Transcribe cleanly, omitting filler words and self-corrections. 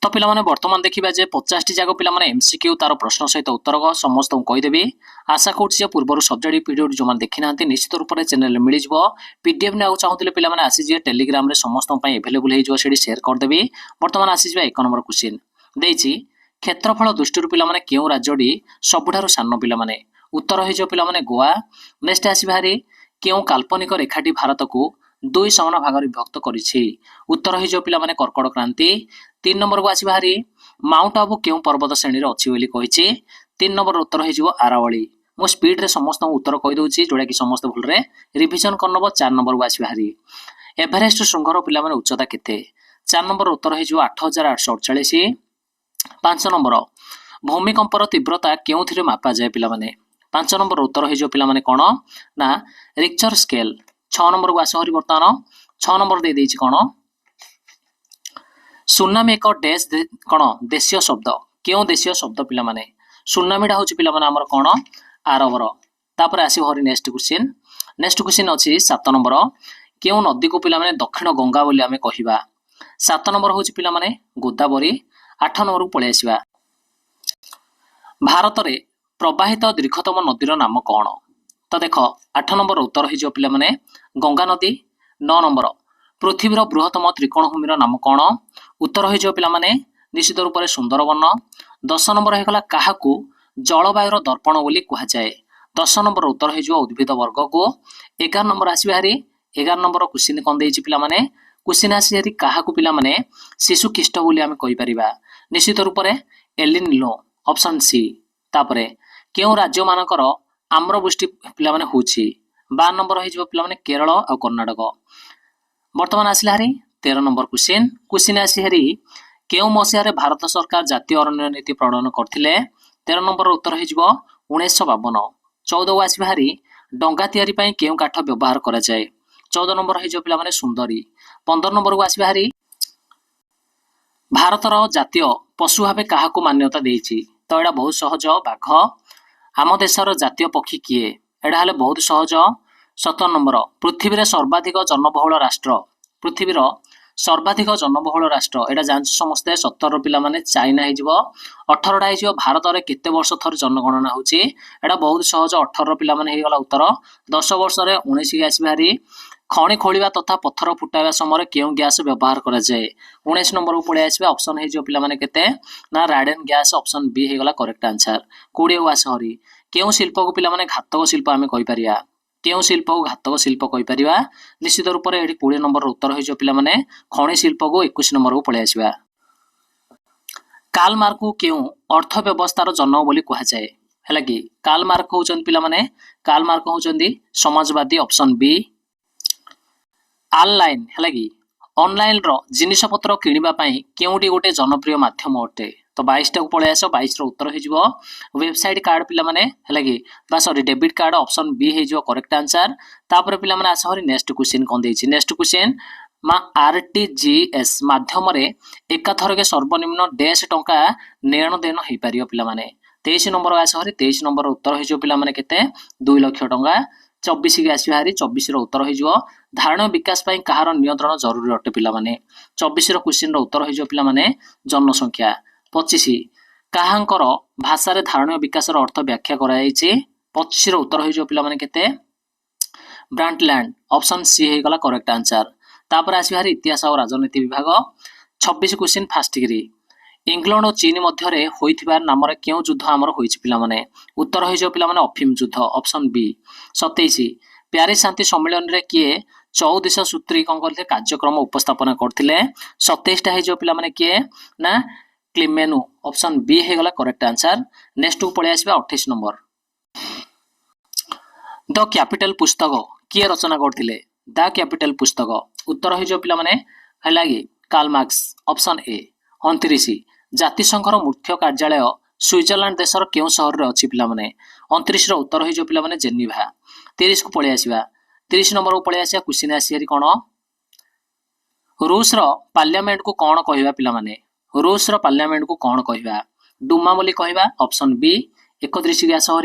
तो पिला माने वर्तमान देखिबा जे 50 टी जागो पिला माने एमसीक्यू तार प्रश्न सहित उत्तर समस्त कहीदेवी। आशा करुच्ची पूर्व सब्जेक्ट पीडीएफ जो मैंने देखी ना निश्चित रूप से चैनल मिल पीडीएफ ने चाहूले पे आसी टेलीग्राम रे समस्त एभेलेबल हो शेयर करदेवी। बर्तमान आसी 1 नंबर क्वेश्चन देछि क्षेत्रफल दृष्टि पिला माने केउ राज्यटी सबुठारु सान पिला माने उत्तर हो पिला माने गोवा। नेक्स्ट आसी भारी केउ काल्पनिक रेखाटी भारत को 2 समान भाग विभक्त करिछि उत्तर हो पिला माने कर्कट क्रांति। 3 नंबर को आसी भारी माउंट आबू केउ पर्वत श्रेणी रे अछि बोली कहिछि। 3 नंबर उत्तर हो आरावली। मो स्पीड रे समस्त उत्तर कहि दउछि जोडा कि समस्त भूल रे रिवीजन करनबो। 4 नंबर को आसी भारी एवरेस्ट शृंगर पिला माने उच्चता केते। 4 नंबर उत्तर हो 8848। 5 नंबर भूमिकंपर तीव्रता केउथिरे मापा जाय पिला माने। 5 नंबर उत्तर हो पिला माने कोन ना रिक्टर स्केल। 6 नंबर को आसो हरि वर्तमान 6 नंबर दे देछि कोन सुनामी एक डैश कोन देशीय शब्द केउ देशीय शब्द पिला माने। सुनामीटा होछि पिला माने हमर कोन आरबर। तापर आसी हरि नेक्स्ट क्वेश्चन अछि 7 नंबर केउ नदी को पिला माने दक्षिण गंगा बोली आमे कहिबा। 7 नंबर होछि पिला माने गोदावरी। 8 नंबर को पळे आसीबा भारत रे प्रवाहित दीर्घतम नदीर नाम कोन। तो देख 8 नंबर उत्तर हो पिला माने गंगा नदी। 9 नंबर पृथ्वीर बृहत्तम त्रिकोणभूमिर नाम कोन उत्तर हो पिला माने निश्चित रूप से सुंदरवन। 10 नंबर होगला काहाकू जलवायुर दर्पण बोली कहा जाए। 10 नंबर उत्तर हो उद्भिद वर्ग को। 11 नंबर आसीबे हारी 11 नंबर क्वेश्चन कोन देछि पिला माने क्वेश्चन आसी हारी काहाकू पिला माने शिशु ख्रीष्ट बोली आमे कहि परिबा निश्चित रूप से एलिनिनो ऑप्शन सी। तापरे केउ राज्य मानकर आम्रवृष्टि पिला माने होछि। 12 नंबर हो पिला माने केरल और कर्नाटक। वर्तमान आसिला हारी 13 नंबर क्वेश्चन आसी हारी केउ मसिया रे भारत सरकार जातीय अरण्य नीति प्रणयन करथिले। 13 नंबर उत्तर हो 1952। 14 आसी हारी डंगा तयारी पई केउ काठ व्यवहार करा जाय। 14 नंबर हो पिला माने सुंदरी। 15 नंबर को आसी हारी भारतर जातीय पशु भाबे काहाकू मान्यता देछि। तो एडा बहुत सहज बाघ। आम देशर जातीय पक्षी किए एडा हले बहुत सहज। 17 नंबर पृथ्वी रे सर्वाधिक जनबहुल राष्ट्र पृथ्वीर सर्वाधिक जनबहुल राष्ट्र एडा जान समस्ते 17 पिला माने चाइना हिजबो। 18 हिजबो भारत रे केते वर्ष थर जनगणना होछि एडा बहुत सहज 18 पिला माने हेगला उत्तर। 10 वर्ष रे 19 के आसी भारी खणी खोलिबा तथा पत्थर फुटाइबा समय केउ गैस व्यवहार करा जाय। 19 नंबर को पळे आसीबा ऑप्शन हे जो पिला माने केते ना राडेन गैस ऑप्शन बी हेगला करेक्ट आंसर। 20 वास हरी केउ शिल्प को पिला माने घातक शिल्प आमे कहि परिया केउ शिल्प को घातक शिल्प कहि परिबा निश्चित रूप से एठी 20 नंबर उत्तर हो जो पिला माने खणी शिल्प को 21 नंबर को पळे आसीबा। कार्ल मार्क्स को केउ अर्थव्यवस्थार जनक बोली कहा जाय हैला कि कार्ल मार्क्स होचन पिला माने कार्ल मार्क्स होचंदी समाजवादी ऑप्शन बी। ऑनलाइन हैला कि ऑनलाइन रो जिनिस पत्र किनिबा पई केउडी गोटे जनप्रिय माध्यम अटे। तो 22 टा को पळे आसो 22 रो उत्तर हो वेबसाइट कार्ड पिला माने हैला कि बा sorry debit card option B हे करेक्ट आंसर। तापर पिला माने आसो हरि नेक्स्ट क्वेश्चन कोन देछि। नेक्स्ट क्वेश्चन मा आरटीजीएस माध्यम रे एकाथर के सर्वनिम्न डैश टंका नेण देन हेइ पारियो पिला माने। 23 नंबर आसो हरि 23 नंबर उत्तर हो पिला माने केते 2 लाख टंका। 24 के आसी हारी 24 रो उत्तर हो धारण विकास पई कहार नियंत्रण जरूरी अटे पिला माने। 24 रो क्वेश्चन रो उत्तर हो पिला माने जनसंख्या। 25 काहांकर भाषा रे धारण विकास रो अर्थ व्याख्या करा जायछि। 25 रो उत्तर हो पिला माने केते ब्रांटलैंड ऑप्शन सी हे गला करेक्ट आंसर। तापर आसी हारी इतिहास और राजनीति विभाग। 26 क्वेश्चन फास्ट डिग्री इंग्लैंड और चीन मध्य रे होइथिबार नाम रे केउ युद्ध हमर होइछि पिला माने उत्तर हो पिला माने अफिम युद्ध ऑप्शन बी। 27 प्यारिस शांति सम्मेलन रे किए 14 सूत्री कोन करथे कार्यक्रम उपस्थापन करथिले। 27 टा हे पिला माने किए ना क्लिमेनु ऑप्शन बी हे गला करेक्ट आंसर। नेक्स्ट को पळे आसीबा 28 नंबर द कैपिटल पुस्तक किए रचना करथिले। द कैपिटल पुस्तक उत्तर हो पिला माने हैला कि कार्ल मार्क्स ऑप्शन ए। 29 जातिसंघर मुख्य कार्यालय स्विट्जरलैंड देशर केउ शहर रे अछि पिला माने। 29 रो उत्तर हो पिला माने जेनेवा। 30 को पळे आसीबा 30 नंबर को पळे आसीया क्वेश्चन आसी हरि कोन रूस रो पार्लियामेंट को कोन कहिबा पिला माने। रूस रो पार्लियामेंट को कोन कहिबा डुमा बोली कहिबा ऑप्शन बी। 31 के आसो हरि